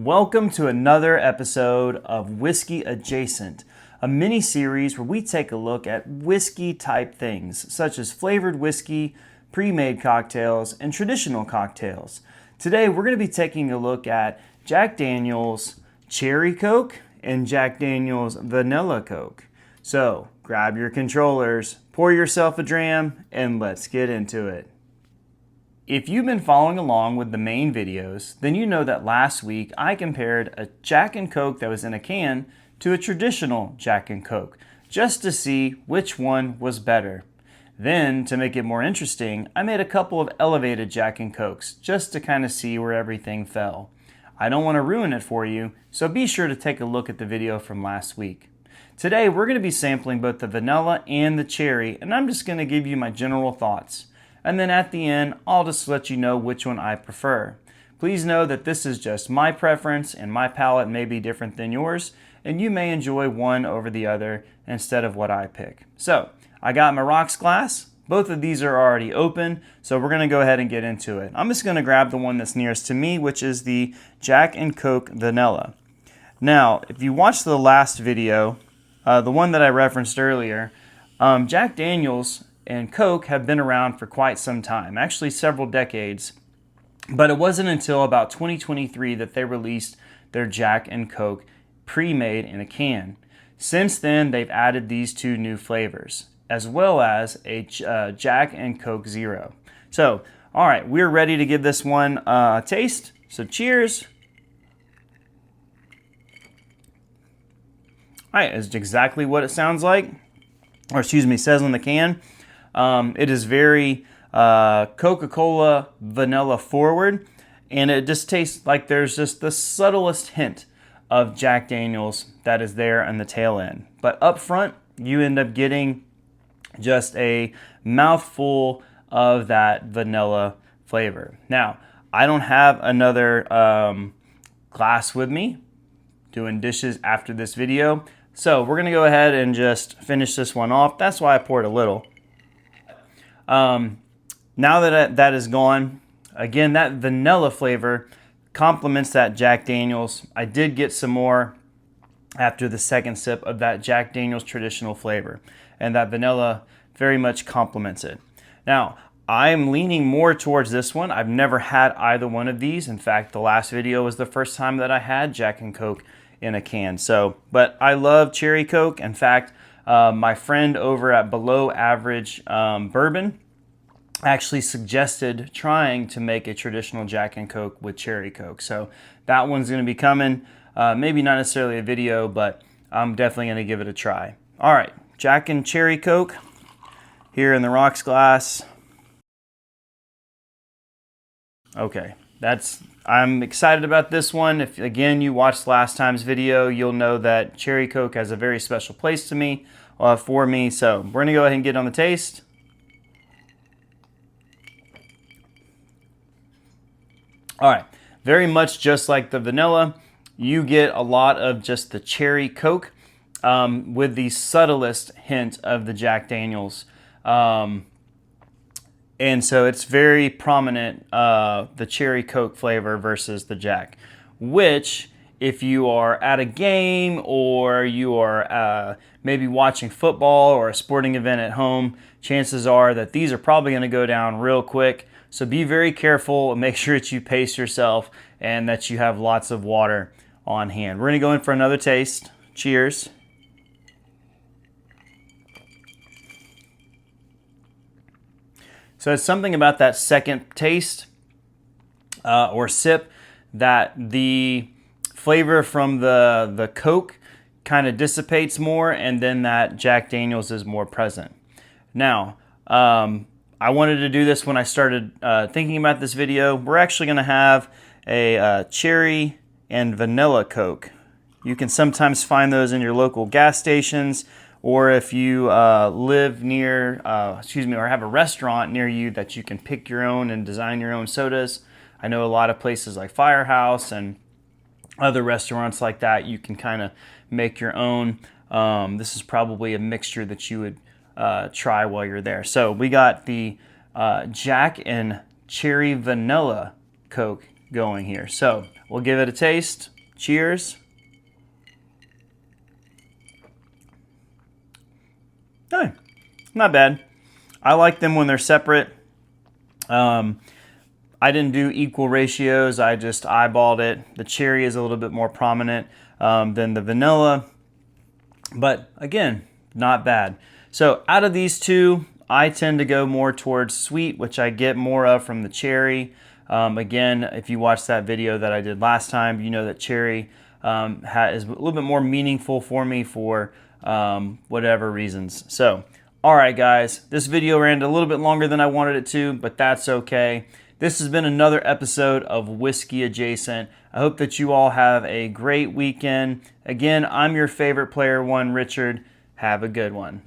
Welcome to another episode of Whiskey Adjacent, a mini series where we take a look at whiskey type things such as flavored whiskey, pre-made cocktails, and traditional cocktails. Today we're going to be taking a look at Jack Daniel's Cherry Coke and Jack Daniel's Vanilla Coke. So grab your controllers, pour yourself a dram, and let's get into it. If you've been following along with the main videos, then you know that last week I compared a Jack and Coke that was in a can to a traditional Jack and Coke, just to see which one was better. Then, to make it more interesting, I made a couple of elevated Jack and Cokes, just to kind of see where everything fell. I don't want to ruin it for you, so be sure to take a look at the video from last week. Today we're going to be sampling both the vanilla and the cherry, and I'm just going to give you my general thoughts. And then at the end, I'll just let you know which one I prefer. Please know that this is just my preference and my palate may be different than yours, and you may enjoy one over the other instead of what I pick. So, I got my rocks glass. Both of these are already open, so we're going to go ahead and get into it. I'm just going to grab the one that's nearest to me, which is the Jack and Coke Vanilla. Now, if you watched the last video, the one that I referenced earlier, Jack Daniel's and Coke have been around for quite some time, actually several decades, but it wasn't until about 2023 that they released their Jack and Coke pre-made in a can. Since then, they've added these two new flavors, as well as a Jack and Coke Zero. So, all right, we're ready to give this one a taste, so cheers. All right, it's exactly what it sounds like, or excuse me, says on the can. It is very Coca-Cola vanilla forward, and it just tastes like there's just the subtlest hint of Jack Daniel's that is there on the tail end. But up front, you end up getting just a mouthful of that vanilla flavor. Now, I don't have another glass with me doing dishes after this video, so we're going to go ahead and just finish this one off. That's why I poured a little. Now that that is gone, again, that vanilla flavor complements that Jack Daniel's. I did get some more after the second sip of that Jack Daniel's traditional flavor, and that vanilla very much complements it. Now, I'm leaning more towards this one. I've never had either one of these. In fact, the last video was the first time that I had Jack and Coke in a can. But I love Cherry Coke. In fact, my friend over at Belowaveragebourbon actually suggested trying to make a traditional Jack and Coke with Cherry Coke. So that one's going to be coming. Maybe not necessarily a video, but I'm definitely going to give it a try. All right, Jack and Cherry Coke here in the rocks glass. Okay, I'm excited about this one. If again you watched last time's video, you'll know that Cherry Coke has a very special place to me, for me. So we're gonna go ahead and get on the taste. All right, very much just like the vanilla, you get a lot of just the Cherry Coke with the subtlest hint of the Jack Daniel's. And so it's very prominent, the Cherry Coke flavor versus the Jack, which if you are at a game or you are maybe watching football or a sporting event at home, chances are that these are probably going to go down real quick. So be very careful and make sure that you pace yourself and that you have lots of water on hand. We're going to go in for another taste. Cheers. So it's something about that second taste or sip that the flavor from the Coke kind of dissipates more, and then that Jack Daniel's is more present. Now, I wanted to do this when I started thinking about this video. We're actually going to have a cherry and vanilla Coke. You can sometimes find those in your local gas stations, or if you live near, or have a restaurant near you that you can pick your own and design your own sodas. I know a lot of places like Firehouse and other restaurants like that, you can kind of make your own. This is probably a mixture that you would try while you're there. So we got the Jack and Cherry Vanilla Coke going here. So we'll give it a taste. Cheers. Hey, not bad. I like them when they're separate. I didn't do equal ratios. I just eyeballed it. The cherry is a little bit more prominent than the vanilla. But again, not bad. So out of these two, I tend to go more towards sweet, which I get more of from the cherry. Again, if you watched that video that I did last time, you know that cherry is a little bit more meaningful for me for whatever reasons. So, all right, guys, this video ran a little bit longer than I wanted it to, but that's okay. This has been another episode of Whiskey Adjacent. I hope that you all have a great weekend. Again, I'm your favorite player one, Richard. Have a good one.